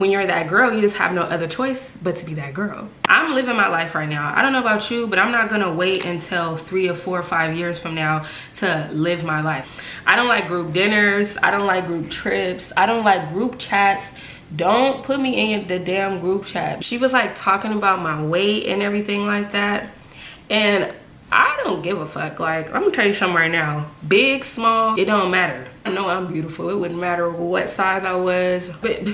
When you're that girl, you just have no other choice but to be that girl. I'm living my life right now. I don't know about you, but I'm not gonna wait until 3 or 4 or 5 years from now to live my life. I don't like group dinners. I don't like group trips. I don't like group chats. Don't put me in the damn group chat. She was like talking about my weight and everything like that. And I don't give a fuck. Like, I'm gonna tell you something right now. Big, small, it don't matter. I know I'm beautiful. It wouldn't matter what size I was. But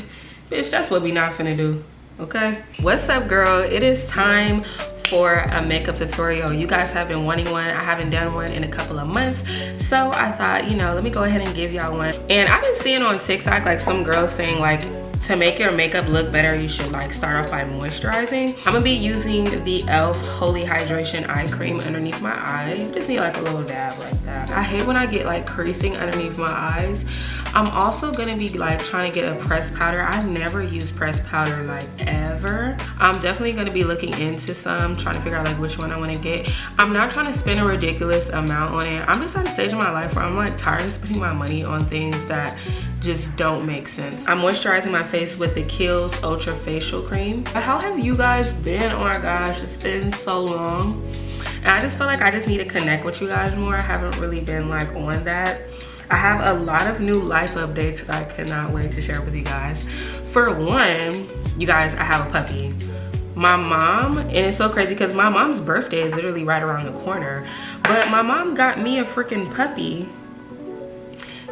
bitch, that's what we not finna do, okay? What's up, girl? It is time for a makeup tutorial. You guys have been wanting one. I haven't done one in a couple of months, so I thought, you know, let me go ahead and give y'all one. And I've been seeing on TikTok like some girls saying like, to make your makeup look better, you should like start off by moisturizing. I'm gonna be using the e.l.f. Holy Hydration Eye Cream underneath my eyes. Just need like a little dab like that. I hate when I get like creasing underneath my eyes. I'm also gonna be like trying to get a pressed powder. I've never used pressed powder like ever. I'm definitely gonna be looking into some, trying to figure out like which one I wanna get. I'm not trying to spend a ridiculous amount on it. I'm just at a stage in my life where I'm like tired of spending my money on things that just don't make sense. I'm moisturizing my face with the Kiehl's Ultra Facial Cream. How have you guys been? Oh my gosh, it's been so long. And I just feel like I just need to connect with you guys more. I haven't really been like on that. I have a lot of new life updates that I cannot wait to share with you guys. For one, you guys, I have a puppy. My mom, and it's so crazy because my mom's birthday is literally right around the corner, but my mom got me a freaking puppy.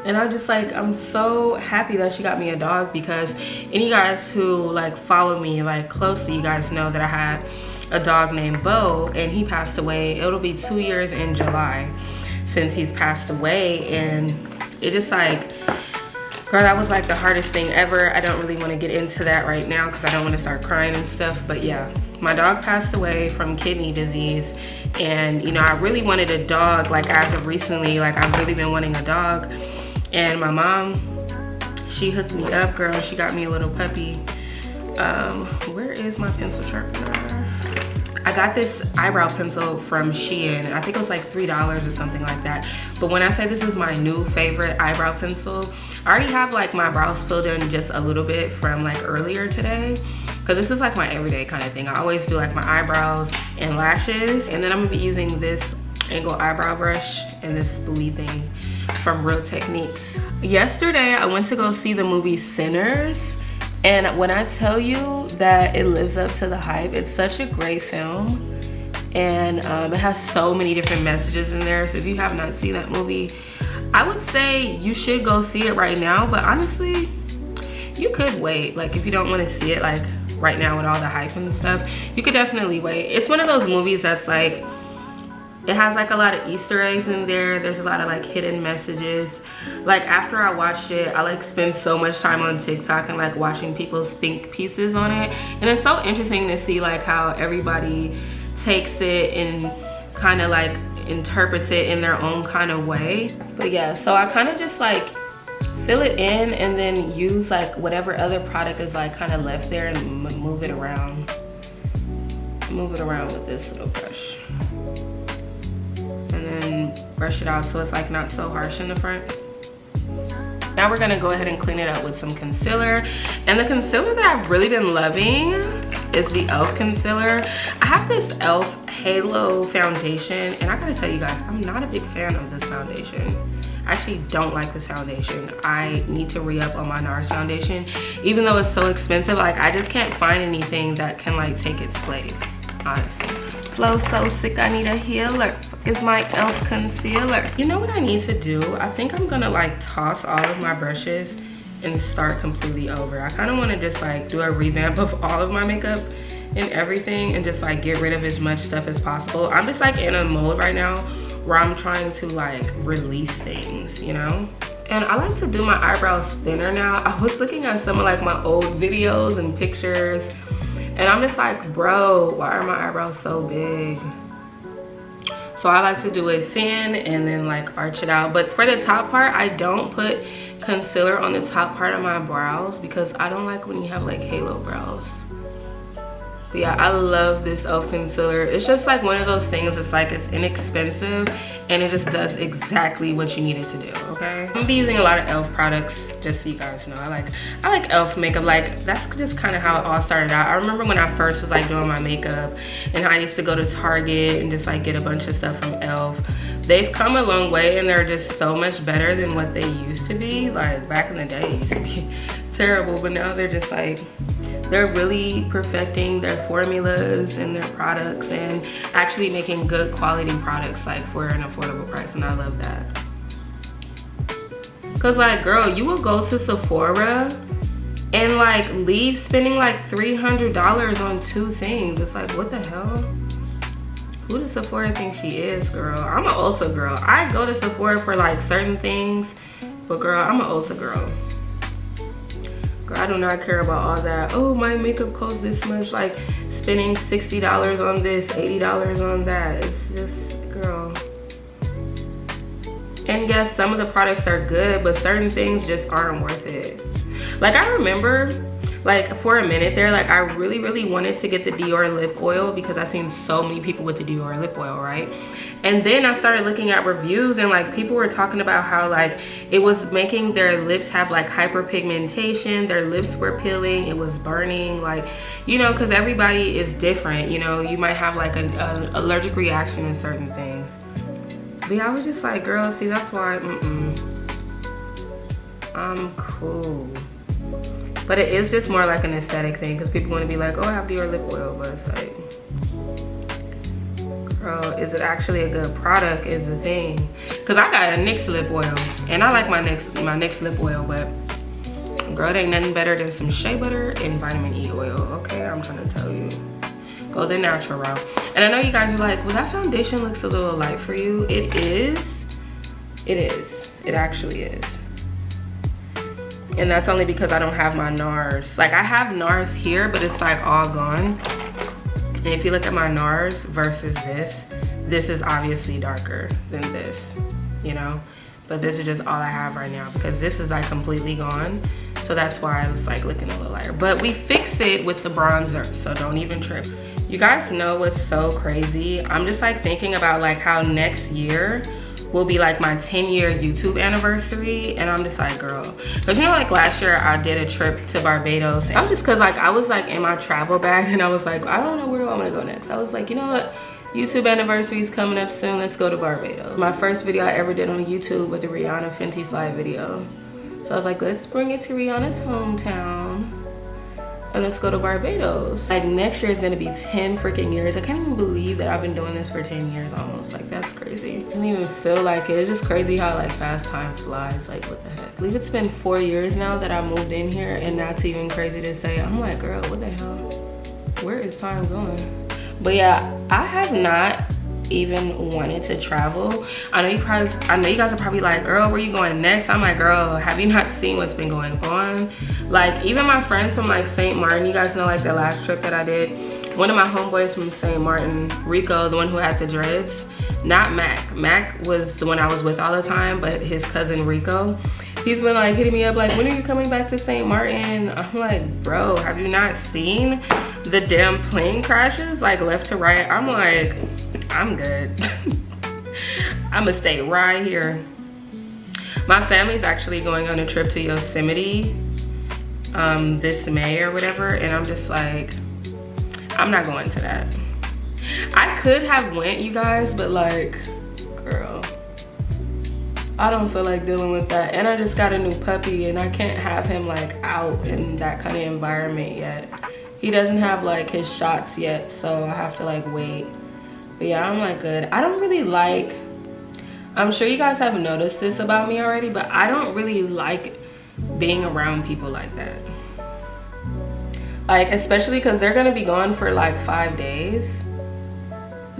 And I'm just like, I'm so happy that she got me a dog, because any guys who like follow me like closely, you guys know that I had a dog named Bo, and he passed away. It'll be 2 years in July since he's passed away. And it just like, girl, that was like the hardest thing ever. I don't really want to get into that right now because I don't want to start crying and stuff. But yeah, my dog passed away from kidney disease. And you know, I really wanted a dog like as of recently. Like I've really been wanting a dog. And my mom, she hooked me up, girl. She got me a little puppy. Where is my pencil sharpener? I got this eyebrow pencil from Shein. I think it was like $3 or something like that. But when I say this is my new favorite eyebrow pencil, I already have like my brows filled in just a little bit from like earlier today, because this is like my everyday kind of thing. I always do like my eyebrows and lashes. And then I'm gonna be using this angle eyebrow brush and this spoolie thing from Real Techniques. Yesterday, I went to go see the movie Sinners. And when I tell you that it lives up to the hype, it's such a great film. And it has so many different messages in there. So if you have not seen that movie, I would say you should go see it right now. But honestly, you could wait. Like if you don't want to see it like right now with all the hype and stuff, you could definitely wait. It's one of those movies that's like, it has like a lot of Easter eggs in there. There's a lot of like hidden messages. Like after I watched it, I like spend so much time on TikTok and like watching people's think pieces on it. And it's so interesting to see like how everybody takes it and kind of like interprets it in their own kind of way. But yeah, so I kind of just like fill it in and then use like whatever other product is like kind of left there and move it around. Move it around with this little brush. And then brush it out so it's like not so harsh in the front. Now we're gonna go ahead and clean it up with some concealer. And the concealer that I've really been loving is the e.l.f. concealer. I have this e.l.f. Halo foundation, and I gotta tell you guys, I'm not a big fan of this foundation. I actually don't like this foundation. I need to re-up on my NARS foundation. Even though it's so expensive, like I just can't find anything that can like take its place, honestly. Flow so sick, I need a healer. Is my e.l.f. concealer. You know what I need to do? I think I'm gonna like toss all of my brushes and start completely over. I kind of want to just like do a revamp of all of my makeup and everything and just like get rid of as much stuff as possible. I'm just like in a mode right now where I'm trying to like release things, you know? And I like to do my eyebrows thinner now. I was looking at some of like my old videos and pictures, and I'm just like, bro, why are my eyebrows so big? So I like to do it thin and then like arch it out. But for the top part, I don't put concealer on the top part of my brows because I don't like when you have like halo brows. But yeah, I love this e.l.f. concealer. It's just like one of those things, it's like it's inexpensive and it just does exactly what you need it to do, okay? I'm gonna be using a lot of e.l.f. products, just so you guys know. I like e.l.f. makeup. Like, that's just kind of how it all started out. I remember when I first was like doing my makeup and I used to go to Target and just like get a bunch of stuff from e.l.f. They've come a long way and they're just so much better than what they used to be. Like, back in the day, it used to be terrible, but now they're just like, they're really perfecting their formulas and their products and actually making good quality products like for an affordable price, and I love that. Cause like, girl, you will go to Sephora and like leave spending like $300 on 2 things. It's like, what the hell? Who does Sephora think she is, girl? I'm an Ulta girl. I go to Sephora for like certain things, but girl, I'm an Ulta girl. Girl, I do not care about all that. Oh, my makeup costs this much. Like spending $60 on this, $80 on that. It's just, girl. And yes, some of the products are good, but certain things just aren't worth it. Like, I remember, like, for a minute there, like, I really wanted to get the Dior lip oil because I've seen so many people with the Dior lip oil, right? And then I started looking at reviews and like people were talking about how like it was making their lips have like hyperpigmentation, their lips were peeling, it was burning, like, you know, because everybody is different, you know, you might have like an allergic reaction to certain things. But yeah, I was just like, girl, see, that's why I'm cool. But it is just more like an aesthetic thing because people want to be like, oh, I have Dior lip oil, but it's like, girl, is it actually a good product is the thing. Because I got a NYX lip oil and I like my NYX lip oil, but girl, it ain't nothing better than some shea butter and vitamin E oil, okay? I'm trying to tell you. Go the natural route. And I know you guys are like, well, that foundation looks a little light for you. It is. It is. It actually is. And that's only because I don't have my NARS. Like, I have NARS here, but it's like all gone. And if you look at my NARS versus this is obviously darker than this, you know? But this is just all I have right now because this is like completely gone. So that's why I was like looking a little lighter. But we fixed it with the bronzer, so don't even trip. You guys know what's so crazy? I'm just like thinking about like how next year will be like my 10-year YouTube anniversary, and I'm just like, girl, because you know, like last year I did a trip to Barbados. I was just, because like I was like in my travel bag and I was like, I don't know, where do I want to go next? I was like, you know what, YouTube anniversary is coming up soon, let's go to Barbados. My first video I ever did on YouTube was a Rihanna Fenty slide video, so I was like, let's bring it to Rihanna's hometown and let's go to Barbados. Like, next year is gonna be 10 freaking years. I can't even believe that I've been doing this for 10 years almost. Like, that's crazy. I don't even feel like it. It's just crazy how like fast time flies. Like, what the heck? I believe it's been 4 years now that I moved in here, and that's even crazy to say. I'm like, girl, what the hell? Where is time going? But yeah, I have not even wanted to travel. I know you guys are probably like, girl, where you going next? I'm like, girl, have you not seen what's been going on? Like, even my friends from like St. Martin, you guys know like the last trip that I did, one of my homeboys from St. Martin, Rico, the one who had the dreads, not Mac was the one I was with all the time, but his cousin Rico, he's been like hitting me up like, when are you coming back to St. Martin? I'm like, bro, have you not seen the damn plane crashes like left to right? I'm like, I'm good. I'm gonna stay right here. My family's actually going on a trip to Yosemite this May or whatever, and I'm just like, I'm not going to that. I could have went, you guys, but like, girl, I don't feel like dealing with that. And I just got a new puppy and I can't have him like out in that kind of environment yet. He doesn't have like his shots yet, so I have to like wait. But yeah, I'm like good. I don't really like, I'm sure you guys have noticed this about me already, but I don't really like being around people like that. Like, especially because they're gonna be gone for like 5 days,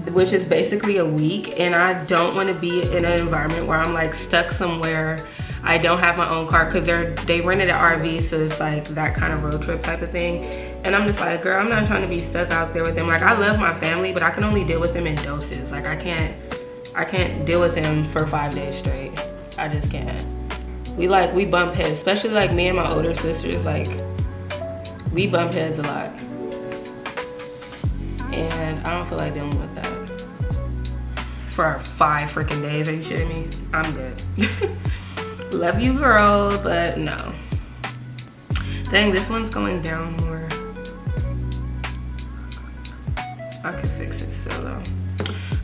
which is basically a week, and I don't want to be in an environment where I'm like stuck somewhere. I don't have my own car because they rented an RV, so it's like that kind of road trip type of thing. And I'm just like, girl, I'm not trying to be stuck out there with them. Like, I love my family, but I can only deal with them in doses. Like, I can't deal with them for 5 days straight. I just can't. We bump heads, especially like me and my older sisters. Like, we bump heads a lot. and I don't feel like dealing with that for 5 freaking days. Are you shitting me? I'm good. Love you, girl, but no. Dang, this one's going down more. I could fix it still though.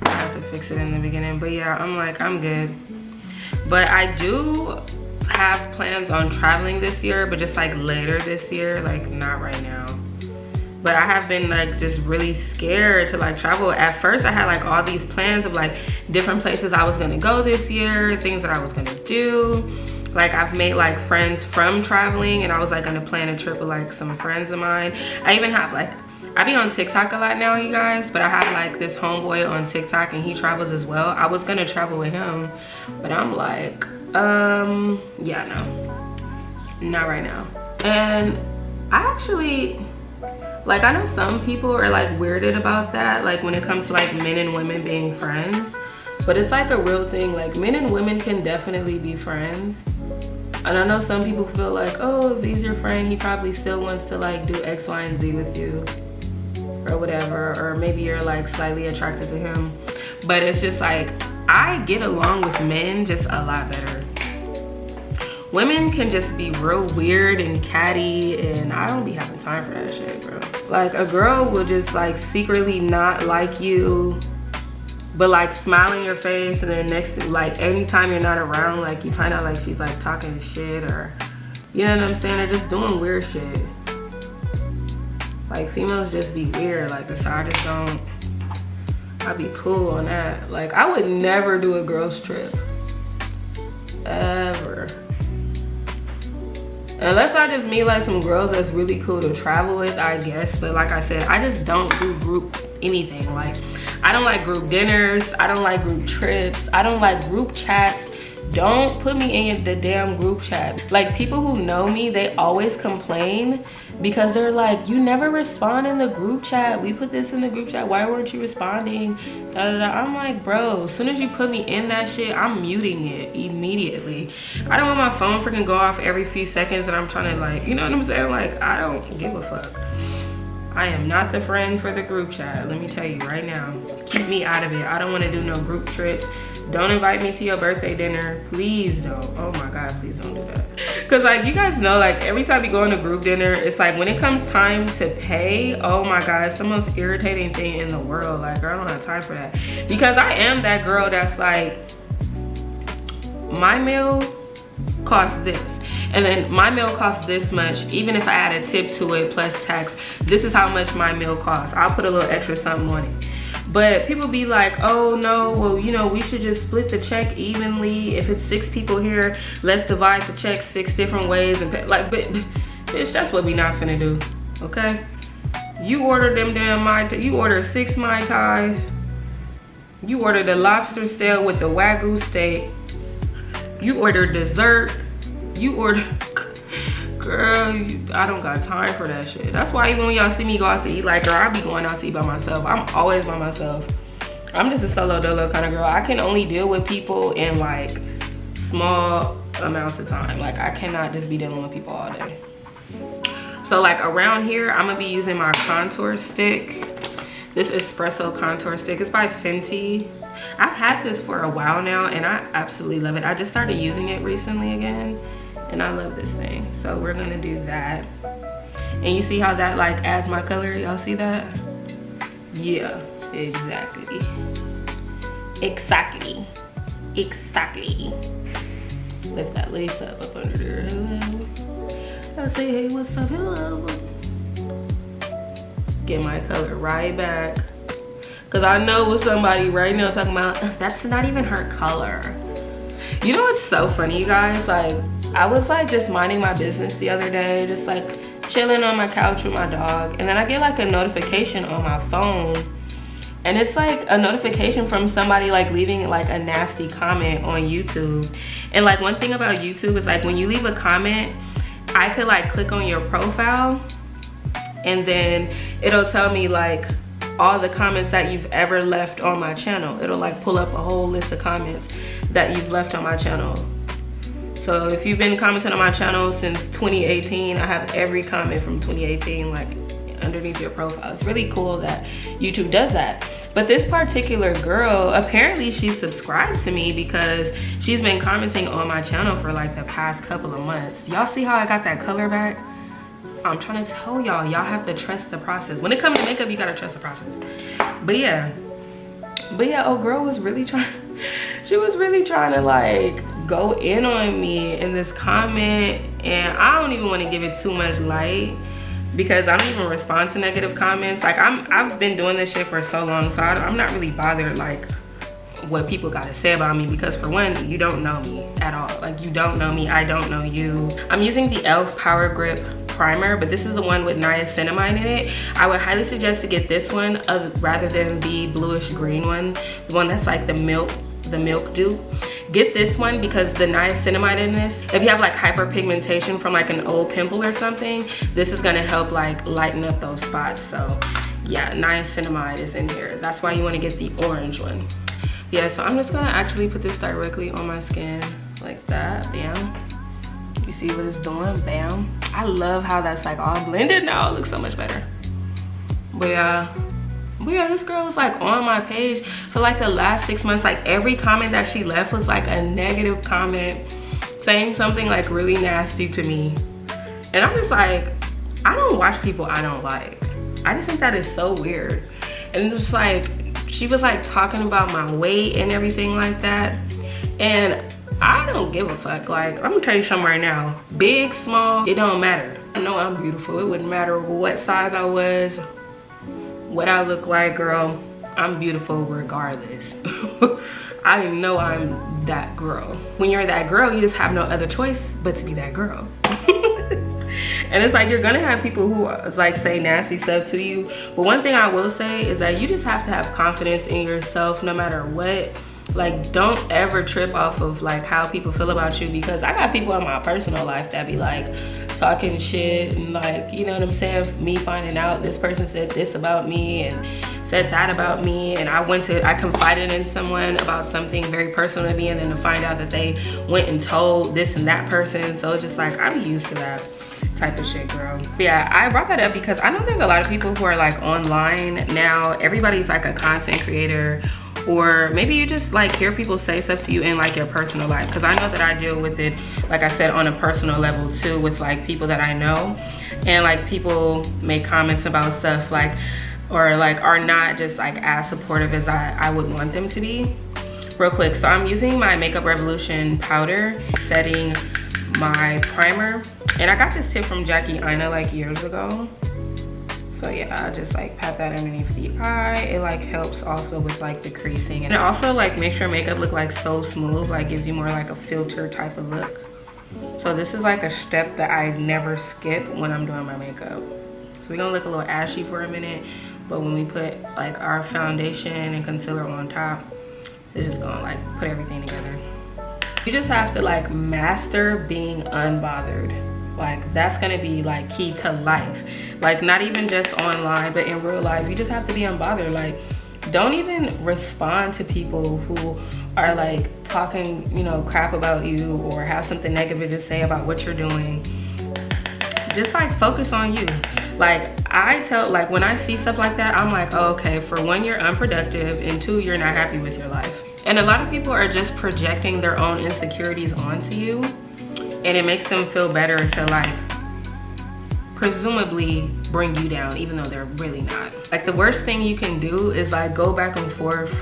I had to fix it in the beginning, but yeah, I'm like, I'm good. But I do have plans on traveling this year, but just like later this year, like not right now. But I have been like just really scared to like travel. At first I had like all these plans of like different places I was gonna go this year, things that I was gonna do. Like I've made like friends from traveling, and I was like gonna plan a trip with like some friends of mine. I even have like, I be on TikTok a lot now, you guys, but I have like this homeboy on TikTok and he travels as well. I was gonna travel with him, but I'm like, yeah, no, not right now. And I actually, like, I know some people are like weirded about that, like when it comes to like men and women being friends, but it's like a real thing. Like men and women can definitely be friends. And I know some people feel like, oh, if he's your friend, he probably still wants to like do X, Y, and Z with you or whatever, or maybe you're like slightly attracted to him. But it's just like, I get along with men just a lot better. Women can just be real weird and catty, and I don't be having time for that shit, bro. Like a girl will just like secretly not like you, but like smile in your face, and then next, like anytime you're not around, like you find out like she's like talking shit, or you know what I'm saying, or just doing weird shit. Like females just be weird, like so I just don't, I'd be cool on that. Like I would never do a girls trip, ever. Unless I just meet like some girls that's really cool to travel with, I guess. But like I said, I just don't do group anything. Like I don't like group dinners, I don't like group trips, I don't like group chats. Don't put me in the damn group chat. Like people who know me, they always complain because they're like, you never respond in the group chat. We put this in the group chat, why weren't you responding? Da, da, da. I'm like, bro, as soon as you put me in that shit, I'm muting it immediately. I don't want my phone freaking go off every few seconds and I'm trying to like, you know what I'm saying? Like, I don't give a fuck. I am not the friend for the group chat, let me tell you right now. Keep me out of it. I don't want to do no group trips. Don't invite me to your birthday dinner, please don't. Oh my god, please don't do that. Because like you guys know, like every time you go on a group dinner, it's like when it comes time to pay, oh my god, it's the most irritating thing in the world. Like I don't have time for that, because I am that girl that's like, my meal costs this, and then my meal costs this much, even if I add a tip to it plus tax, this is how much my meal costs. I'll put a little extra something on it. But people be like, oh no, well, you know, we should just split the check evenly. If it's 6 people here, let's divide the check 6 different ways and pay. Like, but bitch, that's what we not finna do, okay? You order them damn Mai Tai, you order 6 Mai Tais, you order the lobster tail with the Wagyu steak, you order dessert, you order, girl, I don't got time for that shit. That's why even when y'all see me go out to eat, like, girl, I be going out to eat by myself. I'm always by myself. I'm just a solo dolo kind of girl. I can only deal with people in like small amounts of time. Like I cannot just be dealing with people all day. So like around here, I'm gonna be using my contour stick. This espresso contour stick. It's by Fenty. I've had this for a while now and I absolutely love it. I just started using it recently again. And I love this thing. So we're gonna do that. And you see how that like adds my color? Y'all see that? Yeah, exactly. Exactly. Exactly. Let's that lace up under there. Hello. I say, hey, what's up? Hello. Get my color right back. Cause I know with somebody right now talking about, that's not even her color. You know what's so funny, you guys? Like, I was like just minding my business the other day, just like chilling on my couch with my dog, and then I get like a notification on my phone, and it's like a notification from somebody like leaving like a nasty comment on YouTube. And like one thing about YouTube is like when you leave a comment, I could like click on your profile and then it'll tell me like all the comments that you've ever left on my channel. It'll like pull up a whole list of comments that you've left on my channel. So if you've been commenting on my channel since 2018, I have every comment from 2018 like underneath your profile. It's really cool that YouTube does that. But this particular girl, apparently she's subscribed to me because she's been commenting on my channel for like the past couple of months. Y'all see how I got that color back? I'm trying to tell y'all, y'all have to trust the process. When it comes to makeup, you gotta trust the process. But yeah, old girl was really trying, she was really trying to like go in on me in this comment, and I don't even want to give it too much light because I don't even respond to negative comments. Like I've been doing this shit for so long, so I'm not really bothered like what people gotta say about me, because for one, you don't know me at all. Like, you don't know me, I don't know you. I'm using the e.l.f. Power Grip primer, but this is the one with niacinamide in it. I would highly suggest to get this one rather than the bluish green one, the one that's like the milk dupe. Get this one because the niacinamide in this, if you have like hyperpigmentation from like an old pimple or something, this is gonna help like lighten up those spots. So yeah, niacinamide is in here. That's why you want to get the orange one. Yeah, so I'm just gonna actually put this directly on my skin like that. Bam. You see what it's doing? Bam. I love how that's like all blended now. It looks so much better. But yeah, this girl was like on my page for like the last 6 months. Like every comment that she left was like a negative comment saying something like really nasty to me. And I'm just like, I don't watch people I don't like. I just think that is so weird. And it's like, she was like talking about my weight and everything like that. And I don't give a fuck. Like, I'm gonna tell you something right now. Big, small, it don't matter. I know I'm beautiful. It wouldn't matter what size I was, what I look like, girl. I'm beautiful regardless. I know I'm that girl. When you're that girl, you just have no other choice but to be that girl. And it's like, you're gonna have people who like say nasty stuff to you, but one thing I will say is that you just have to have confidence in yourself no matter what. Like, don't ever trip off of like how people feel about you, because I got people in my personal life that be like talking shit and like, you know what I'm saying, me finding out this person said this about me and said that about me, and I confided in someone about something very personal to me, and then to find out that they went and told this and that person. So it's just like, I be used to that type of shit, girl. But yeah, I brought that up because I know there's a lot of people who are like online now. Everybody's like a content creator, or maybe you just like hear people say stuff to you in like your personal life, because I know that I deal with it, like I said, on a personal level too, with like people that I know. And like people make comments about stuff like, or like are not just like as supportive as I would want them to be. Real quick, so I'm using my Makeup Revolution powder, setting my primer, and I got this tip from Jackie Aina like years ago. So yeah, I just like pat that underneath the eye. It like helps also with like the creasing, and it also like makes your makeup look like so smooth, like gives you more like a filter type of look. So this is like a step that I never skip when I'm doing my makeup. So we're gonna look a little ashy for a minute, but when we put like our foundation and concealer on top, it's just gonna like put everything together. You just have to like master being unbothered. Like, that's gonna be like key to life. Like, not even just online, but in real life, you just have to be unbothered. Like, don't even respond to people who are like talking, you know, crap about you or have something negative to say about what you're doing. Just like focus on you. Like, I tell, like when I see stuff like that, I'm like, oh, okay, for one, you're unproductive, and two, you're not happy with your life. And a lot of people are just projecting their own insecurities onto you, and it makes them feel better to like presumably bring you down, even though they're really not. Like, the worst thing you can do is like go back and forth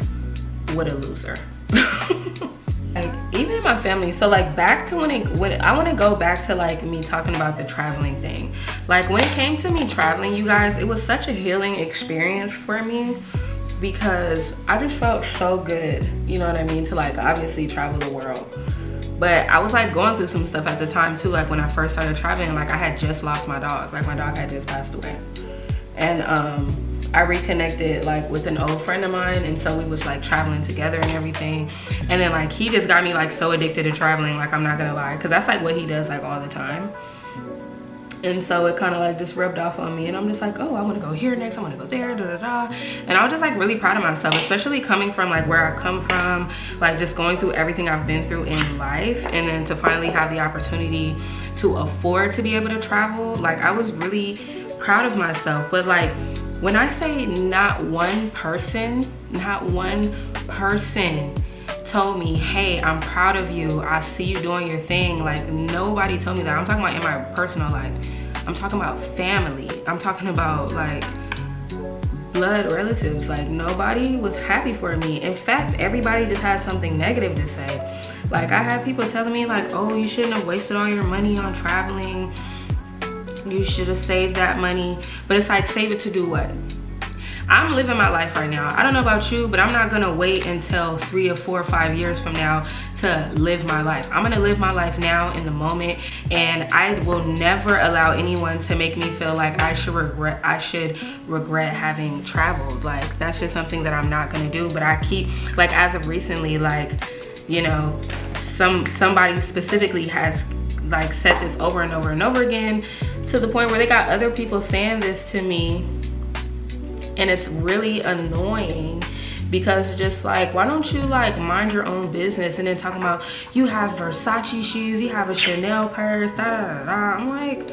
with a loser. Like, even in my family, so like back to when I want to go back to like me talking about the traveling thing. Like, when it came to me traveling, you guys, it was such a healing experience for me, because I just felt so good, you know what I mean, to like obviously travel the world. But I was like going through some stuff at the time too, like when I first started traveling. Like, I had just lost my dog, like my dog had just passed away. And I reconnected like with an old friend of mine, and so we was like traveling together and everything. And then like he just got me like so addicted to traveling, like I'm not gonna lie, because that's like what he does like all the time. And so it kind of like just rubbed off on me, and I'm just like, oh, I want to go here next, I want to go there, da da da. And I was just like really proud of myself, especially coming from like where I come from, like just going through everything I've been through in life, and then to finally have the opportunity to afford to be able to travel. Like, I was really proud of myself. But like, when I say not one person told me, hey, I'm proud of you, I see you doing your thing. Like, nobody told me that. I'm talking about in my personal life. I'm talking about family. I'm talking about like blood relatives. Like, nobody was happy for me. In fact, everybody just had something negative to say. Like, I had people telling me like, oh, you shouldn't have wasted all your money on traveling. You should have saved that money. But it's like, save it to do what? I'm living my life right now. I don't know about you, but I'm not gonna wait until 3 or 4 or 5 years from now to live my life. I'm gonna live my life now in the moment, and I will never allow anyone to make me feel like I should regret having traveled. Like, that's just something that I'm not gonna do. But I keep, like, as of recently, like, you know, somebody specifically has like said this over and over and over again, to the point where they got other people saying this to me. And it's really annoying, because just like, why don't you like mind your own business? And then talking about, you have Versace shoes, you have a Chanel purse, da da da da. I'm like,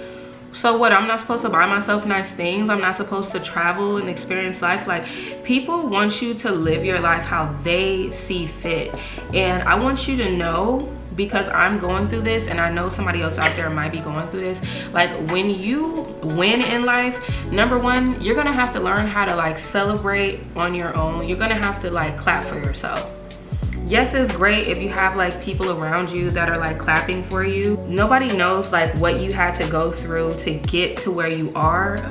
so what? I'm not supposed to buy myself nice things? I'm not supposed to travel and experience life? Like, people want you to live your life how they see fit. And I want you to know, because I'm going through this, and I know somebody else out there might be going through this, like, when you win in life, number one, you're gonna have to learn how to like celebrate on your own. You're gonna have to like clap for yourself. Yes, it's great if you have like people around you that are like clapping for you. Nobody knows like what you had to go through to get to where you are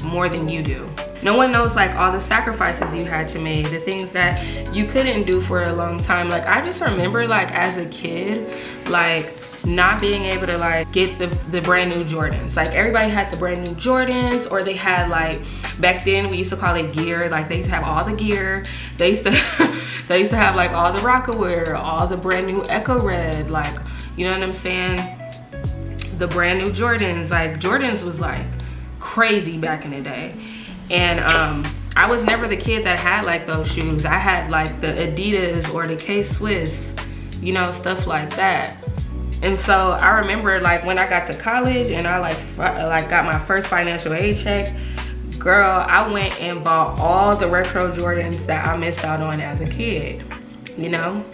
more than you do. No one knows like all the sacrifices you had to make, the things that you couldn't do for a long time. Like, I just remember like as a kid, like not being able to like get the brand new Jordans. Like, everybody had the brand new Jordans, or they had like, back then we used to call it gear. Like, they used to have all the gear. They used to have like all the Rockaware, all the brand new Echo Red, like, you know what I'm saying? The brand new Jordans. Like, Jordans was like crazy back in the day. And I was never the kid that had like those shoes. I had like the Adidas or the K-Swiss, you know, stuff like that. And so I remember like when I got to college and I like got my first financial aid check, girl, I went and bought all the retro Jordans that I missed out on as a kid, you know?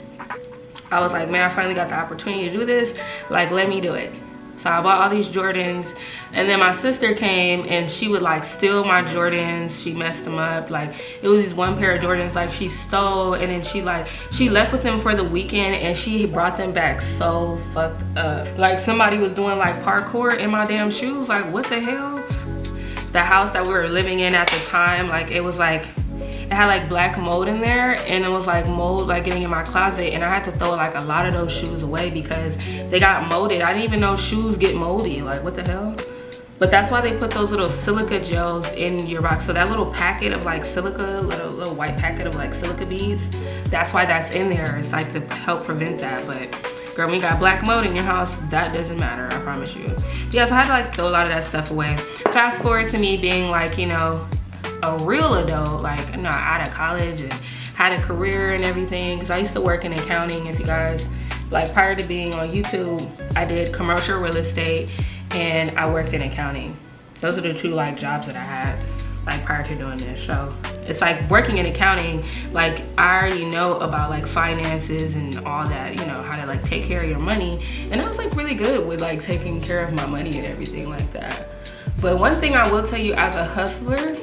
I was like, man, I finally got the opportunity to do this. Like, let me do it. So I bought all these Jordans, and then my sister came and she would like steal my Jordans. She messed them up. Like, it was this one pair of Jordans like she stole, and then she left with them for the weekend, and she brought them back so fucked up. Like, somebody was doing like parkour in my damn shoes. Like, what the hell? The house that we were living in at the time, like, it was like, it had like black mold in there, and it was like mold like getting in my closet, and I had to throw like a lot of those shoes away because they got molded. I didn't even know shoes get moldy. Like, what the hell? But that's why they put those little silica gels in your box. So that little packet of like silica, little white packet of like silica beads, that's why that's in there. It's like to help prevent that. But girl, when you got black mold in your house, that doesn't matter, I promise you. Yeah, so I had to like throw a lot of that stuff away. Fast forward to me being like, you know, a real adult, like, you know, out of college and had a career and everything, because I used to work in accounting. If you guys, like, prior to being on YouTube, I did commercial real estate and I worked in accounting. Those are the two like jobs that I had like prior to doing this. So it's like working in accounting, like, I already know about like finances and all that, you know, how to like take care of your money, and I was like really good with like taking care of my money and everything like that. But one thing I will tell you, as a hustler,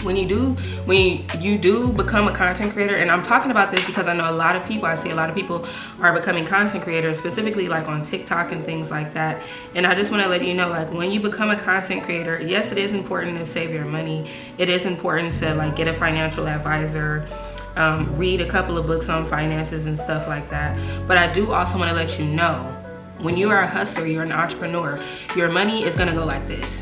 when you do become a content creator, and I'm talking about this because I know a lot of people, I see a lot of people are becoming content creators, specifically like on TikTok and things like that. And I just want to let you know, like, when you become a content creator, yes, it is important to save your money. It is important to like get a financial advisor, read a couple of books on finances and stuff like that. But I do also want to let you know, when you are a hustler, you're an entrepreneur, your money is gonna go like this.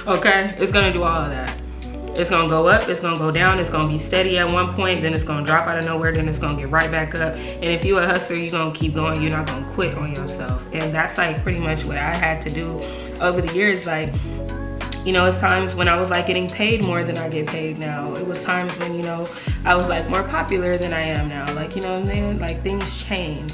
Okay, it's gonna do all of that. It's gonna go up, it's gonna go down, it's gonna be steady at one point, then it's gonna drop out of nowhere, then it's gonna get right back up. And if you're a hustler, you're gonna keep going, you're not gonna quit on yourself. And that's like pretty much what I had to do over the years. Like, you know, it's times when I was like getting paid more than I get paid now. It was times when, you know, I was like more popular than I am now. Like, you know what I'm saying? Like, things change.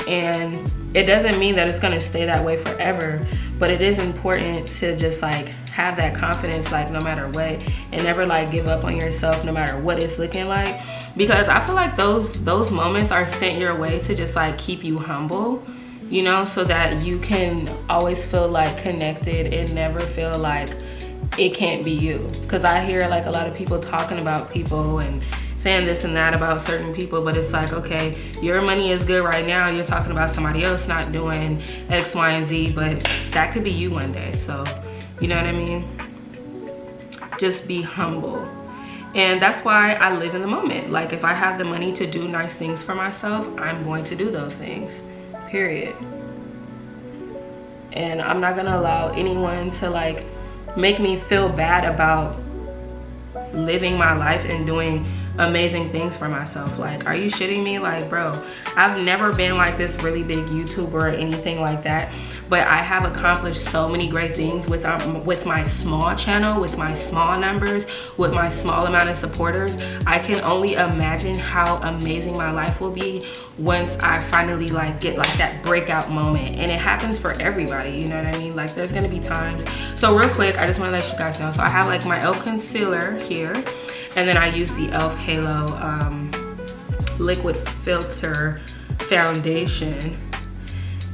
And it doesn't mean that it's gonna stay that way forever, but it is important to just like have that confidence, like no matter what, and never like give up on yourself no matter what it's looking like, because I feel like those moments are sent your way to just like keep you humble, you know, so that you can always feel like connected and never feel like it can't be you. Because I hear like a lot of people talking about people and saying this and that about certain people, but it's like, okay, your money is good right now, you're talking about somebody else not doing X, Y, and Z, but that could be you one day. So you know what I mean? Just be humble. And that's why I live in the moment. Like if I have the money to do nice things for myself, I'm going to do those things, period. And I'm not gonna allow anyone to like make me feel bad about living my life and doing amazing things for myself. Like, are you shitting me? Like, bro, I've never been like this really big YouTuber or anything like that, but I have accomplished so many great things with my small channel, with my small numbers, with my small amount of supporters. I can only imagine how amazing my life will be once I finally like get like that breakout moment. And it happens for everybody, you know what I mean? Like there's gonna be times. So real quick, I just wanna let you guys know. So I have like my e.l.f. concealer here, and then I use the e.l.f. Halo liquid filter foundation.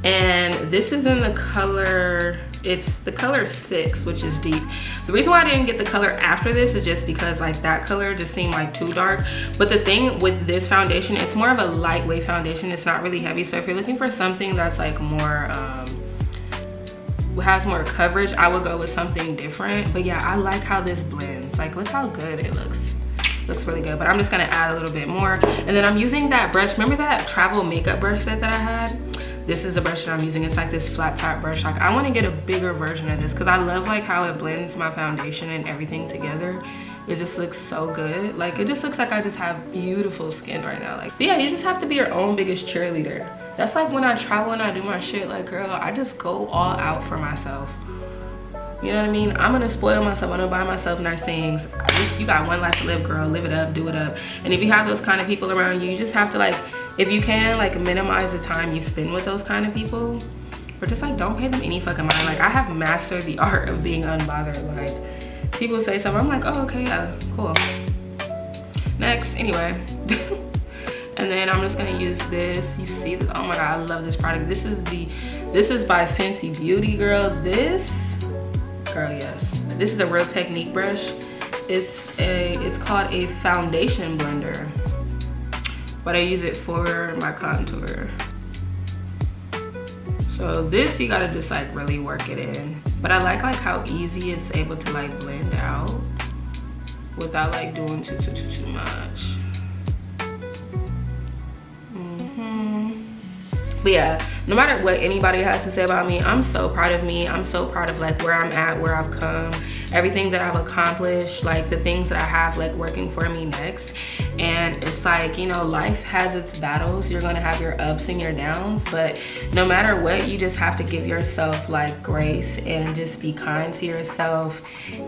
And this is in the color, it's the color 6, which is deep. The reason why I didn't get the color after this is just because like that color just seemed like too dark. But the thing with this foundation, it's more of a lightweight foundation. It's not really heavy. So if you're looking for something that's like more, has more coverage, I would go with something different. But yeah, I like how this blends. Like look how good it looks. Looks really good. But I'm just gonna add a little bit more. And then I'm using that brush. Remember that travel makeup brush set that I had? This is the brush that I'm using. It's like this flat top brush. Like I want to get a bigger version of this because I love like how it blends my foundation and everything together. It just looks so good. Like it just looks like I just have beautiful skin right now. Like, but yeah, you just have to be your own biggest cheerleader. That's like when I travel and I do my shit, like girl, I just go all out for myself. You know what I mean? I'm gonna spoil myself. I'm gonna buy myself nice things. You got one life to live, girl. Live it up, do it up. And if you have those kind of people around you, you just have to like, if you can, like minimize the time you spend with those kind of people, or just like don't pay them any fucking mind. Like I have mastered the art of being unbothered. Like people say something, I'm like, oh okay, yeah, cool. Next, anyway. And then I'm just gonna use this. You see this? Oh my god, I love this product. This is by Fenty Beauty, girl. This, girl, yes. This is a Real Technique brush. It's called a foundation blender, but I use it for my contour. So this, you gotta just like really work it in. But I like how easy it's able to like blend out without like doing too much. But yeah, no matter what anybody has to say about me, I'm so proud of me. I'm so proud of like where I'm at, where I've come, everything that I've accomplished, like the things that I have like working for me next. And it's like, you know, life has its battles. You're gonna have your ups and your downs, but no matter what, you just have to give yourself like grace and just be kind to yourself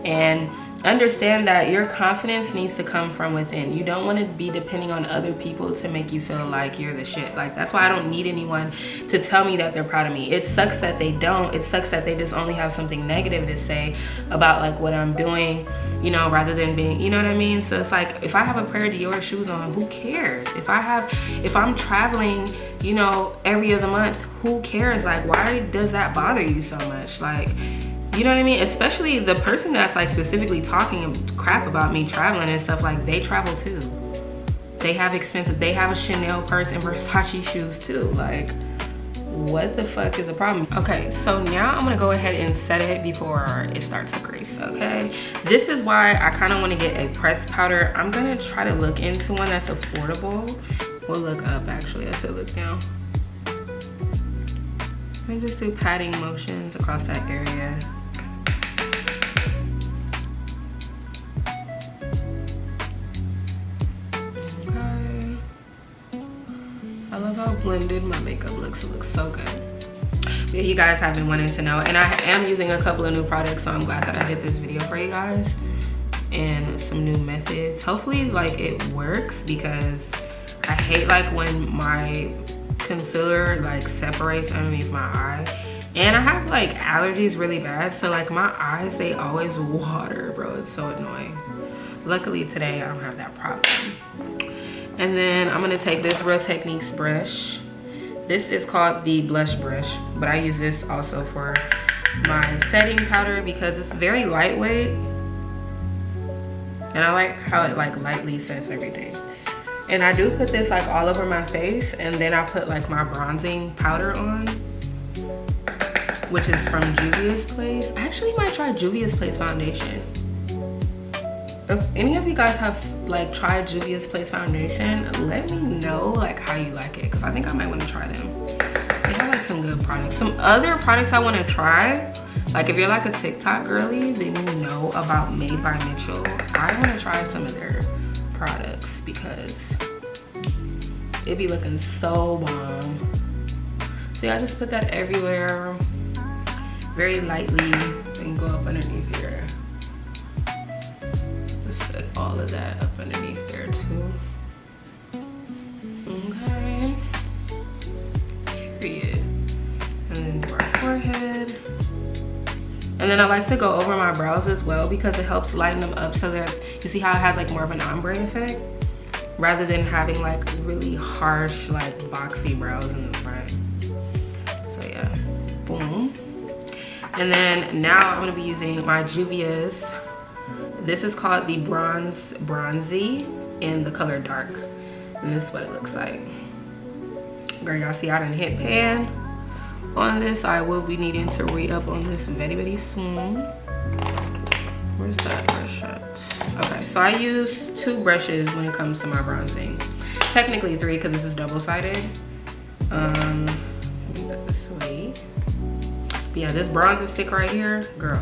and understand that your confidence needs to come from within. You don't want to be depending on other people to make you feel like you're the shit. Like that's why I don't need anyone to tell me that they're proud of me. It sucks that they don't. It sucks that they just only have something negative to say about like what I'm doing, you know, rather than being, you know what I mean? So it's like, if I have a pair of Dior shoes on, who cares? If I'm traveling, you know, every other month, who cares? Like, why does that bother you so much? Like, you know what I mean? Especially the person that's like specifically talking crap about me traveling and stuff, like they travel too. They have expensive, they have a Chanel purse and Versace shoes too. Like, what the fuck is the problem? Okay, so now I'm gonna go ahead and set it before it starts to crease, okay? This is why I kind of want to get a pressed powder. I'm gonna try to look into one that's affordable. We'll look up actually, I said look down. Let me just do patting motions across that area. I love how blended my makeup looks. It looks so good. Yeah, you guys have been wanting to know, and I am using a couple of new products, so I'm glad that I did this video for you guys and some new methods. Hopefully like it works, because I hate like when my concealer like separates underneath my eye. And I have like allergies really bad, so like my eyes, they always water, bro. It's so annoying. Luckily today I don't have that problem. And then I'm gonna take this Real Techniques brush. This is called the blush brush, but I use this also for my setting powder because it's very lightweight. And I like how it like lightly sets everything. And I do put this like all over my face, and then I put like my bronzing powder on, which is from Juvia's Place. I actually might try Juvia's Place foundation. If any of you guys have like tried Juvia's Place foundation, let me know like how you like it, because I think I might want to try them. They have like some good products. Some other products I want to try, like if you're like a TikTok girly, then you know about Made by Mitchell. I want to try some of their products because it be looking so bomb. So yeah, I just put that everywhere very lightly and go up underneath here. Just set all of that up underneath there too. Okay. Period. And then do our forehead. And then I like to go over my brows as well because it helps lighten them up so that you see how it has like more of an ombre effect rather than having like really harsh like boxy brows in the front. So yeah, boom. And then now I'm gonna be using my Juvia's. This is called the Bronzy in the color Dark. And this is what it looks like. Girl, y'all see I done hit pan on this. I will be needing to re-up on this very soon. Where's that brush at? Okay, so I use 2 brushes when it comes to my bronzing. Technically 3 because this is double-sided. Let me put this away. But yeah, this bronzer stick right here, girl,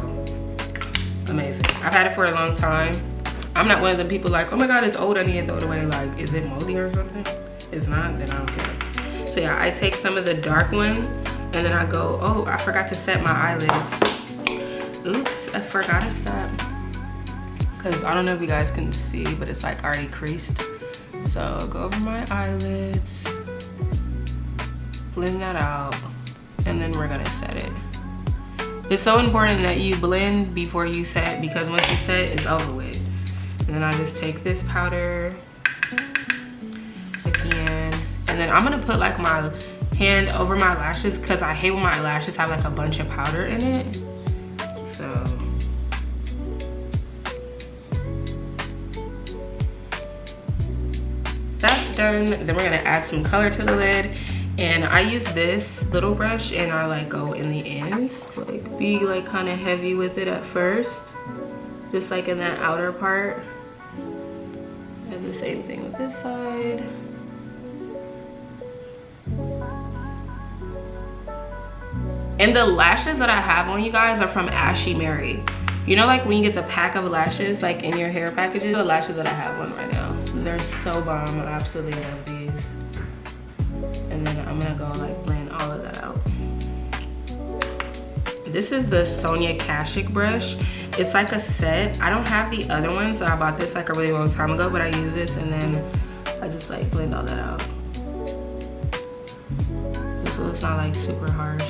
amazing. I've had it for a long time. I'm not one of the people like, oh my god, it's old, I need to throw it away. Like, is it moldy or something? It's not, then I don't care. So yeah, I take some of the dark one and then I go, oh, I forgot to set my eyelids. Oops, I forgot to step. Because I don't know if you guys can see, but it's like already creased. So I'll go over my eyelids, blend that out, and then we're gonna set it. It's so important that you blend before you set, because once you set, it's over with. And then I just take this powder again, and then I'm gonna put like my hand over my lashes because I hate when my lashes have like a bunch of powder in it. So that's done. Then we're gonna add some color to the lid, and I use this little brush and I like go in the ends, like be like kind of heavy with it at first, just like in that outer part, and the same thing with this side. And the lashes that I have on, you guys, are from Ashy Mary. You know, like when you get the pack of lashes like in your hair packages, the lashes that I have on right now, they're so bomb. I absolutely love these. And then I'm gonna go like blend all of that out. This is the Sonia Kashuk brush. It's like a set. I don't have the other one, so I bought this like a really long time ago, but I use this and then I just like blend all that out. Just so it's not like super harsh.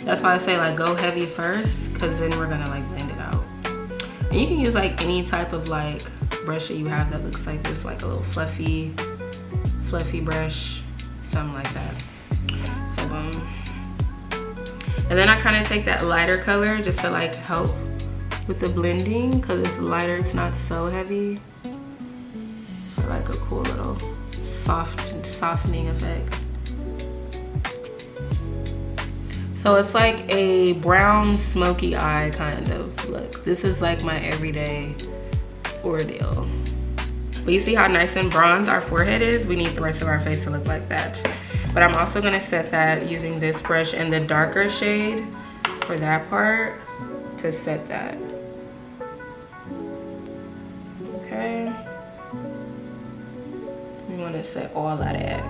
That's why I say like go heavy first, because then we're gonna like blend it out. And you can use like any type of like brush that you have that looks like this, like a little fluffy brush, something like that. So boom. And then I kind of take that lighter color just to like help with the blending, because it's lighter, it's not so heavy. So like a cool little softening effect. So it's like a brown smoky eye kind of look. This is like my everyday ordeal. But you see how nice and bronze our forehead is? We need the rest of our face to look like that. But I'm also gonna set that using this brush in the darker shade for that part to set that. Okay. We wanna set all that at.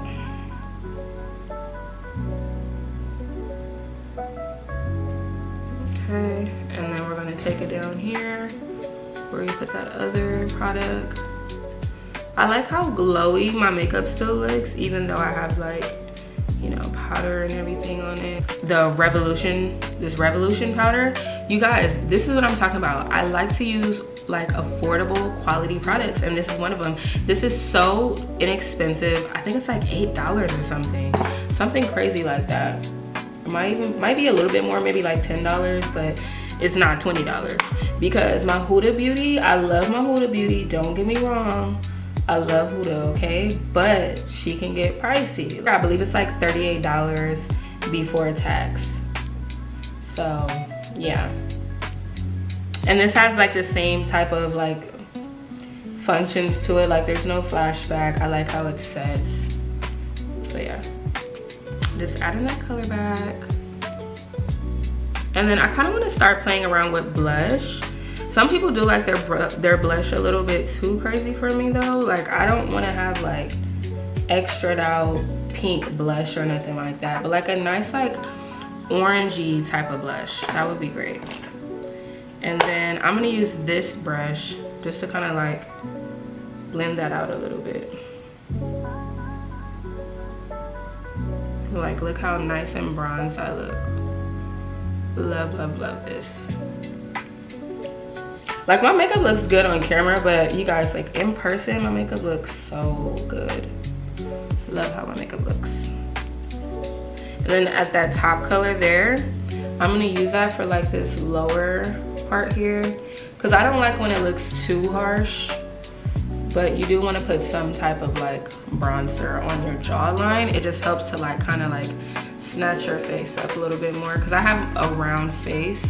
Okay, and then we're gonna take it down here where you put that other product. I like how glowy my makeup still looks, even though I have like, you know, powder and everything on it. The Revolution, this Revolution powder, you guys, this is what I'm talking about. I like to use like affordable quality products, and this is one of them. This is so inexpensive. I think it's like $8 or something crazy like that. It might be a little bit more, maybe like $10, but it's not $20, because my Huda Beauty, I love my Huda Beauty, don't get me wrong, I love Huda, okay, but she can get pricey. I believe it's like $38 before tax. So yeah, and this has like the same type of like functions to it, like there's no flashback. I like how it sets. So yeah, just adding that color back. And then I kind of want to start playing around with blush. Some people do like their blush a little bit too crazy for me though. Like I don't want to have like extra out pink blush or nothing like that, but like a nice like orangey type of blush, that would be great. And then I'm gonna use this brush just to kind of like blend that out a little bit. Like look how nice and bronzed I look. Love, love, love this. Like my makeup looks good on camera, but you guys, like in person, my makeup looks so good. Love how my makeup looks. And then at that top color there, I'm gonna use that for like this lower part here, because I don't like when it looks too harsh, but you do want to put some type of like bronzer on your jawline. It just helps to like kind of like snatch your face up a little bit more, because I have a round face,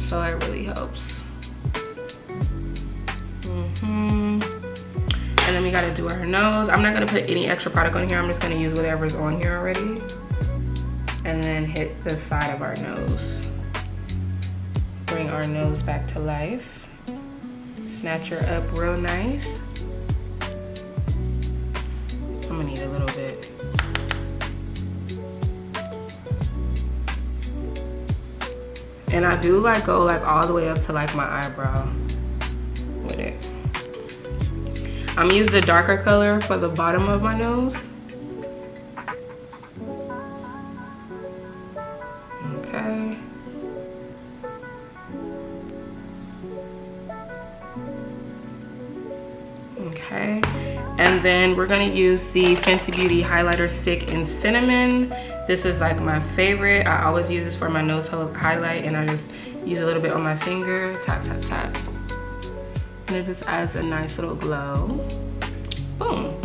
so it really helps. And then we gotta do her nose. I'm not gonna put any extra product on here. I'm just gonna use whatever's on here already, and then hit the side of our nose. Bring our nose back to life. Snatch her up real nice. I'm gonna need a little bit. And I do like go like all the way up to like my eyebrow with it. I'm gonna use the darker color for the bottom of my nose. Okay. Okay. And then we're gonna use the Fenty Beauty highlighter stick in cinnamon. This is like my favorite. I always use this for my nose highlight, and I just use a little bit on my finger, tap, tap, tap. And it just adds a nice little glow. Boom.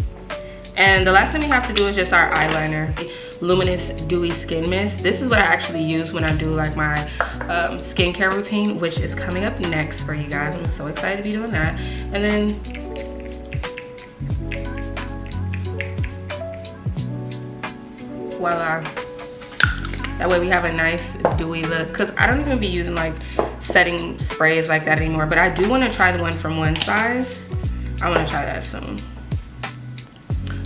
And the last thing we have to do is just our eyeliner. Luminous Dewy Skin Mist. This is what I actually use when I do like my skincare routine, which is coming up next for you guys. I'm so excited to be doing that. And then voila. That way we have a nice dewy look, because I don't even be using like setting sprays like that anymore, but I do want to try the one from One Size. I want to try that soon.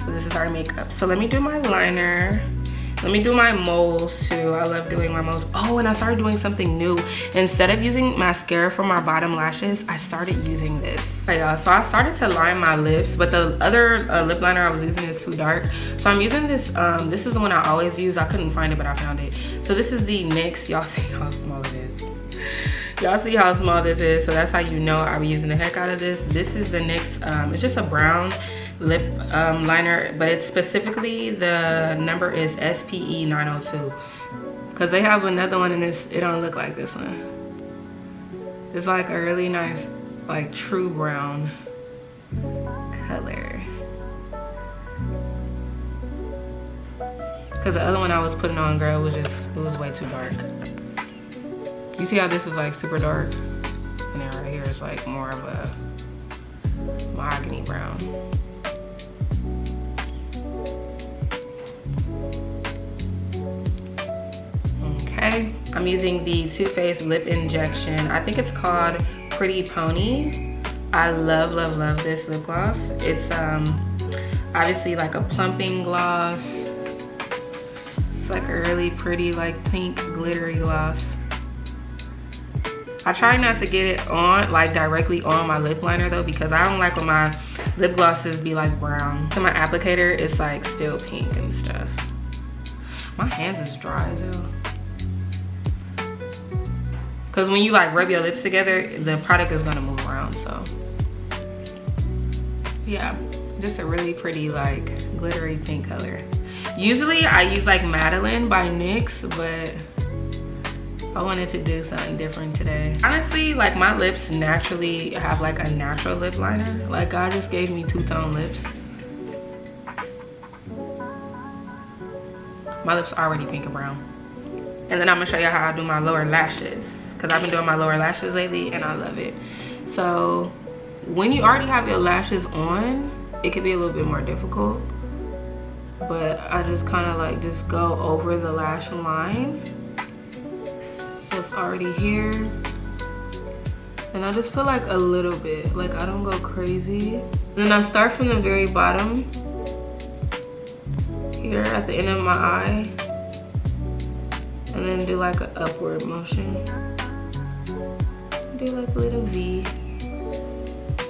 So this is our makeup. So let me do my liner. Let me do my moles too. I love doing my moles. Oh, and I started doing something new. Instead of using mascara for my bottom lashes, I started using this. Okay, y'all, so I started to line my lips, but the other lip liner I was using is too dark. So I'm using this, this is the one I always use. I couldn't find it, but I found it. So this is the NYX. Y'all see how small it is. Y'all see how small this is, so that's how you know I be using the heck out of this. This is the NYX, it's just a brown lip liner, but it's specifically, the number is SPE 902, because they have another one and it don't look like this one. It's like a really nice, like true brown color, because the other one I was putting on, girl, was just, it was way too dark. You see how this is like super dark, and then right here is like more of a mahogany brown. Okay, I'm using the Too Faced Lip Injection. I think it's called Pretty Pony. I love, love, love this lip gloss. It's obviously like a plumping gloss. It's like a really pretty like pink glittery gloss. I try not to get it on, like directly on my lip liner though, because I don't like when my lip glosses be like brown. So my applicator is like still pink and stuff. My hands is dry as hell. Cause when you like rub your lips together, the product is gonna move around, so. Yeah, just a really pretty like glittery pink color. Usually I use like Madeline by NYX, but I wanted to do something different today. Honestly, like my lips naturally have like a natural lip liner. Like God just gave me two-tone lips. My lips are already pink and brown. And then I'm gonna show you how I do my lower lashes, because I've been doing my lower lashes lately and I love it. So when you already have your lashes on, it can be a little bit more difficult. But I just kind of like just go over the lash line that's already here, and I just put like a little bit, like I don't go crazy. And then I start from the very bottom here at the end of my eye, and then do like an upward motion, do like a little V.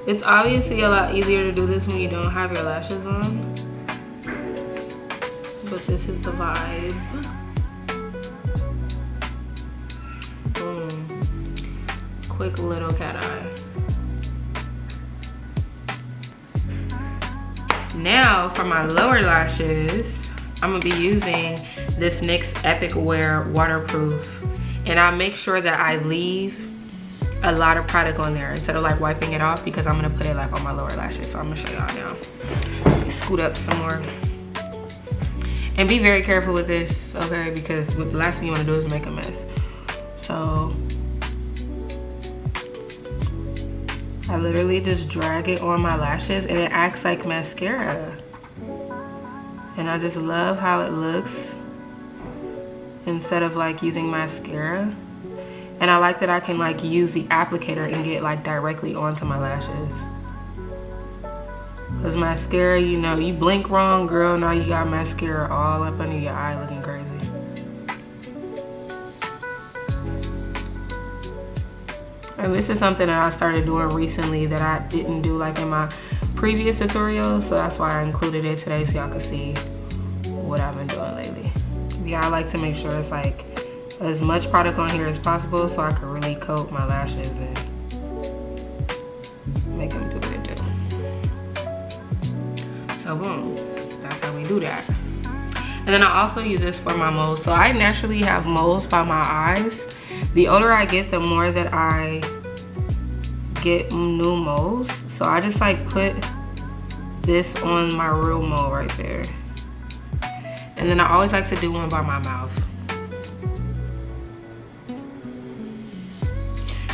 It's obviously a lot easier to do this when you don't have your lashes on, but this is the vibe. Quick little cat eye. Now for my lower lashes, I'm gonna be using this NYX Epic Wear waterproof, and I make sure that I leave a lot of product on there instead of like wiping it off, because I'm gonna put it like on my lower lashes. So I'm gonna show y'all now. Let me scoot up some more. And be very careful with this, okay? Because the last thing you wanna do is make a mess. So I literally just drag it on my lashes and it acts like mascara. And I just love how it looks instead of like using mascara. And I like that I can like use the applicator and get like directly onto my lashes. Cause mascara, you know, you blink wrong, girl, now you got mascara all up under your eye looking crazy. And this is something that I started doing recently that I didn't do like in my previous tutorial, so that's why I included it today so y'all can see what I've been doing lately. Yeah, I like to make sure it's like as much product on here as possible so I can really coat my lashes and make them do what it do. So boom, that's how we do that. And then I also use this for my moles. So I naturally have moles by my eyes. The older I get, the more that I get new moles. So I just like put this on my real mole right there. And then I always like to do one by my mouth.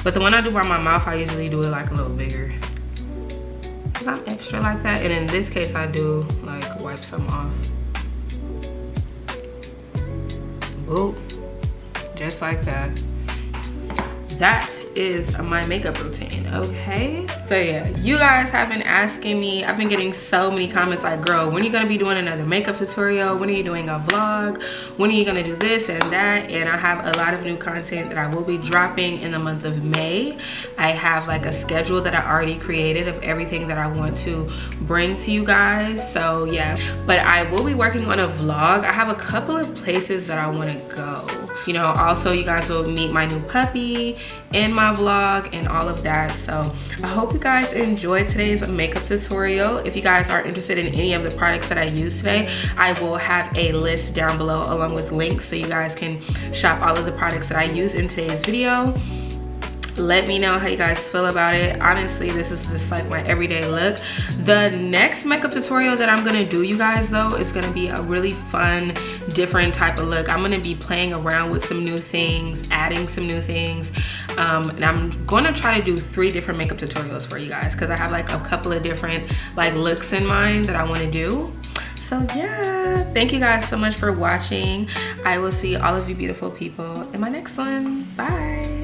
But the one I do by my mouth, I usually do it like a little bigger. Cause I'm extra like that. And in this case, I do like wipe some off. Boop, just like that. That is my makeup routine, okay? So yeah, you guys have been asking me, I've been getting so many comments like, girl, when are you gonna be doing another makeup tutorial? When are you doing a vlog? When are you gonna do this and that? And I have a lot of new content that I will be dropping in the month of May. I have like a schedule that I already created of everything that I want to bring to you guys. So yeah, but I will be working on a vlog. I have a couple of places that I wanna go. You know, also you guys will meet my new puppy in my vlog and all of that. So I hope you guys enjoyed today's makeup tutorial. If you guys are interested in any of the products that I used today, I will have a list down below along with links so you guys can shop all of the products that I used in today's video. Let me know how you guys feel about it. Honestly, this is just like my everyday look. The next makeup tutorial that I'm gonna do, you guys, though, is gonna be a really fun, different type of look. I'm gonna be playing around with some new things, adding some new things. And I'm gonna try to do 3 different makeup tutorials for you guys because I have like a couple of different like looks in mind that I wanna do. So yeah, thank you guys so much for watching. I will see all of you beautiful people in my next one. Bye.